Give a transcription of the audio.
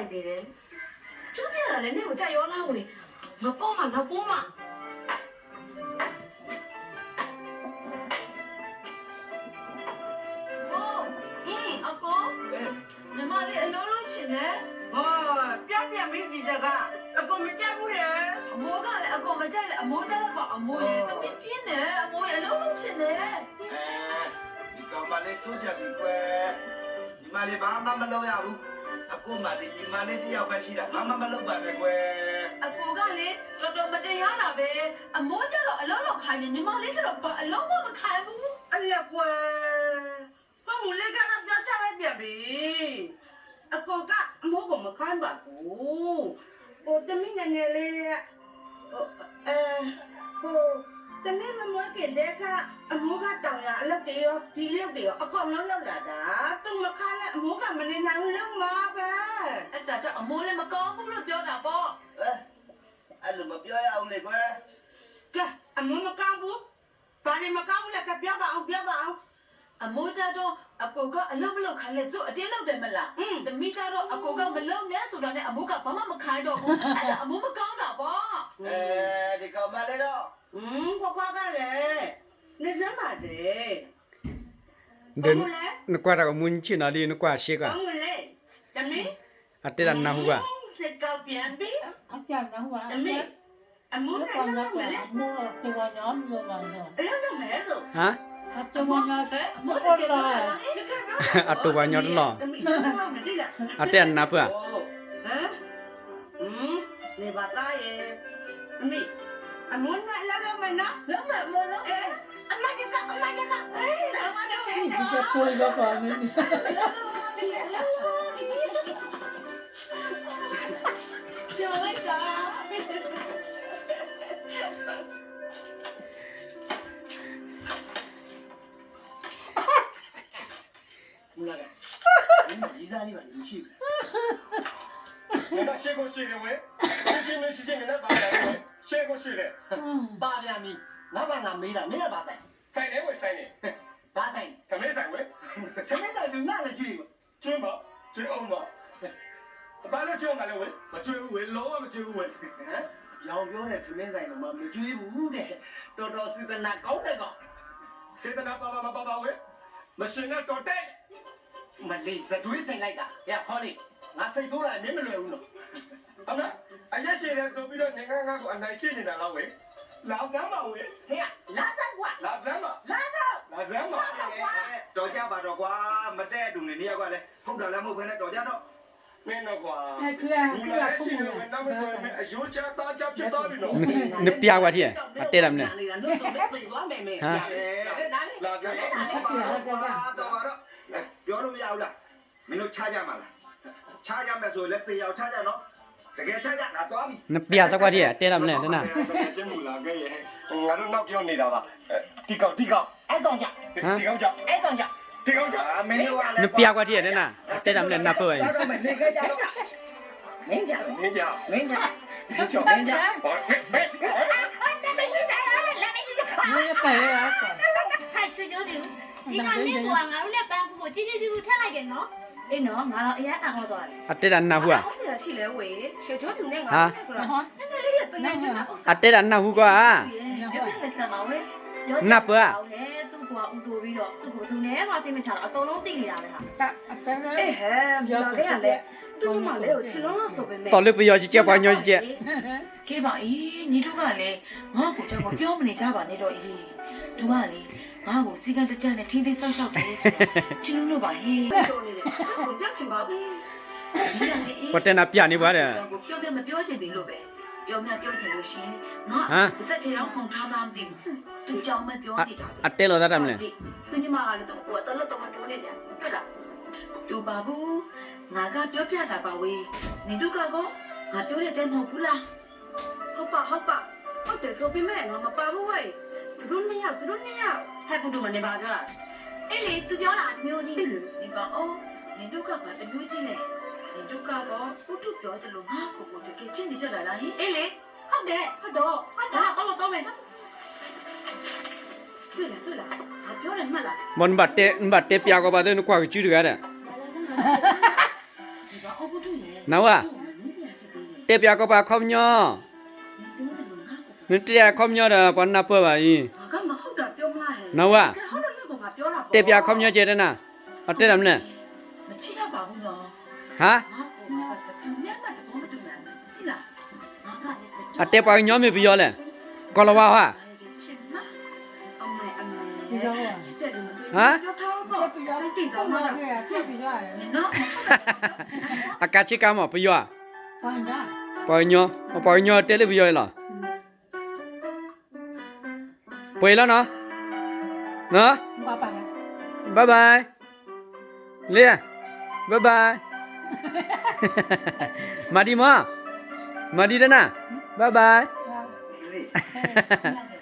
လိုက်သေးတယ်ပြောပြတာလည်းနေကိုကြိုက်ရောလားဝင်မပေါ့မနောက်ပိုးမအကောညီမလေးအလုံးလုံးချင်တယ်ဟောပြပြမင်းဒီကအကောမကြိုက်ဘူးလေအမိုးကလည်းအကောမကြိုက်လေအမိုးကြတော့ပေါ့အမိုးရဲ့သမီးပြင်းတယ်အမိုးရဲ့အလုံးလုံးချင်တယ်ဒီကောင်မလေးစိုးကြပြီကွယ်ညီမလေးဘာမှမလုပ်ရဘူးအကောမလေးညီမလေးတယောက်ပဲရှိတာဘာမှမလုပ်ပါနဲ့ကွယ်အကောကလေတော်တော်မတရားတာပဲအမိုးကြတော့အလုံးလုံးခိုင်းနေညီမလေးကျတော့ဘာအလုံးမခိုင်းဘူးအဲ့ရကွယ်ဘာမလဲကတော့ပြောချလိုက်ပြန်ပြီအကောကအမိုးကိုမခိုင်းပါဘူးဟိုတမီးငယ်ငယ်လေးဟိုတမီးမမွေးကတဲ့ကအမိုးကတောင်ရအလုပ်တွေရောဒီအလုပ်တွေရောအကောင်လုံးလောက်လာတာသူမခိုင်းလဲအမိုးကမနေနိုင်ဘူးလုံးမှာပဲအဲ့ဒါကြောင့်အမိုးလည်းမကောင်းဘူးလို့ပြောတာပေါ့အဲ့လိုမပြောရအောင်လေကွယ်ကဲအမိုးမကောင်းဘူးဘာလို့မကောင်းဘူးလဲကပြောပါအောင်အမိုးကြတော့အကိုကအလုပ်မလုပ်ခိုင်းလဲစို့အတင်းလုပ်တယ်မလားတမီးကြတော့အကိုကမလုပ်နဲ့ဆိုတာနဲ့အမိုးကဘာမှမခိုင်းတော့ဘူးအဲ့ဒါအမိုးမကောင်းတာပေါ့ဒီကောင်မလေးတော့ခွာကလည်းနေစမ်းပါတယ် Den nukwara munchi na li nukwa shika. ဘာလဲတမီး Atera na huwa. စက်ကောက်ပြန်ပြီ အကြောင်းတော့ဟာ တမီးအမိုးကလည်းလုပ်မယ်လေ မောတော်ညောင်းလို့ပါတော့ အဲ့လိုလုပ်မယ်ဆို Ha? အတော်ညောင်း အမိုးကလည်းလုပ်မယ် Atuwa nyot lo. တမီးလုပ်မယ်တိလား Aten na pua. ဟမ်နေပါသားရဲ့တမီးအမိုးနဲ့လာတော့မယ်နော်လုပ်မယ်မို့လို့အမကအေးအမတို့ ဒီကတော့ပါမင်းပြောလိုက်တာမလာကဒီစားလေးပါနေရှိ我那谢过谁的喂？这没时间给他把来喂，谢过谁的？ပါဗျာမီငါဘာငါမေးတာမင်းကပါဆိုင်三年喂三年，ဘာဆိုင်他没三喂，သမင်းဆိုင်ကငါလည်းကြည့်ပါ追嘛追欧嘛，把那追嘛来喂，我追不喂，老啊没追不喂，ပြောင်းပြောတဲ့သမင်းဆိုင်တော့မကြွေးဘူးတဲ့တော်တော်စေတနာကောင်းတဲ့ကောင်谁的那爸爸嘛爸爸喂，没事那多带，မလေးသတွေးဆိုင်လိုက်တာရခေါ်လေငါစိတ်ဆိုးလာမင်းမလွယ်ဘူးနော်好了，哎呀谁的手比较你看看我来接近的老喂，老三嘛喂，ဟေးလာစမ်းကွာ老三嘛，လာစမ်း老三嘛，တော်ကြပါတော့ကွာမတဲ့အတူနေနေရကွာလေဟုတ်တယ်လည်းမဟုတ်ဘဲနဲ့တော်ကြတော့没那个，အဲ့ဒါ 你来谁的喂，那么说没，有家大家知道的咯， Misi ne pya wa thi. Atera mne. နေတာလို့ဆိုတော့သိသွားမယ်မေး老三嘛，တော်ပါတော့ပြောလို့မရဘူးလားမင်းတို့ချကြမှာလားချကြမယ်ဆိုရင်လည်းတေအောင်ချကြနော်တကယ်ချကြငါသွားပြီ Ne pya sa kwa thi. Atera mne dana. 真不啦个耶，我都闹表你了吧？地高地高， အဲ့ကောင်ကြ 地高脚， အဲ့ကောင်ကြ 地高脚。 မင်းတို့ကလည်း Ne pya kwa thi dana. Atera mne na pua. တော့မယ်နေခဲ့ကြတော့မင်းကြ 你讲，မင်းကြ 你讲，你讲，ဒီကဲရတာ 嗨，水饺牛，你看那个俺们那班夫，姐姐就看那个喏，哎喏，俺哎呀，俺好多了。Atera na huwa. 我现在去来喂水饺牛那个说了 ဟော 那里也等那就 Atera na hu kwa. 有那个什么喂？那不啊？都过乌多比了，都过都那嘛是没吃了，都弄地里了的哈。 အစမ်းလဲ 哎嘿不要这样嘞都嘛来有吃了那手呗 So le pya ji je kwa nyo ji je. 给吧咦你都干嘞我估计我表妹家吧那种咦都干嘞ငါ့ကိုစီကံတကြနဲ့ထိသိဆောက်ရှောက်တယ်ဆိုတော့ချစ်လို့ပါဟေးကိုပြောချင်ပါဘူး Ko na pya ni ba de. ပြောပြမပြောချင်ပြီလို့ပဲပြောမြပြောချင်လို့ရှိရင်ငါစက်ချေတော့ပုံထားမှမသိဘူးသူကြောင့်မပြောနေတာ Atelo da mne. သူညီမကလည်းသူ့ကိုတလို့တော့မပြောနေတယ်တွေ့လားသူပါဘူးငါကပြောပြတာပါဝေးနေတို့ကောငါပြောတဲ့အတိုင်းမဟုတ်ဘူးလားဟုတ်ပါဟုတ်တယ်ဆိုပေမဲ့ငါမပါဘူးဝေးသူတို့နှစ်ယောက်ဟဲ့ဘုဒ္ဓမနေပါကြလား 哎嘞，都表了，没有劲。နေပါအော်နေတို့ကပါတမျိုးချင်းလေနေတို့ကတော့ဘုဒ္ဓပြောတယ်လို့ငါကိုတကယ်ချင်းနေကြတာလားဟင် 哎嘞，好的，好的，好的，到没？对了ငါပြောတယ်မှတ်လား Mon batte pya ko ba de nu kwa ju ga de. အော်ဘူးတူရဲ့ နော်อ่ะเตปยากบะคอมญอมันเตยคอมญอดะปอนนาเปบ่าอี ငါကမဟုတ်တာပြောမလားဟဲ့ နော်อ่ะ ကဲဟုတ်တယ်လေကငါပြောတာပေါ့ เตปยาคอมญอเจตนะเอาเตดำเนี่ย မချိရပါဘူးနော် ฮะ ငါကတူမြတ်မှာတော့မတူနိုင်ဘူးချိလားငါကလည်း อะเตปญอมีบิยอแหละกอลวาฮะ ချစ်မအမေအမေ ဒီကြောင့် ချစ်တယ်လို့မတွေ့ ဟမ် ပြောထားတော့ ပြရ စိတ်တည် တော့ တော့ မ မှာ ရပြပြရတယ် อနော်ากาชิกามอบิยอ ပန်ဒါ ปอยญอปอยญอเตลิบิยอเหรอป่วยแล้วเนาะเนาะ ဘာပါ บ๊ายบายเลียบ๊ายบายมาดีมั้ยมาดีแล้วนะบ๊ายบาย လဲ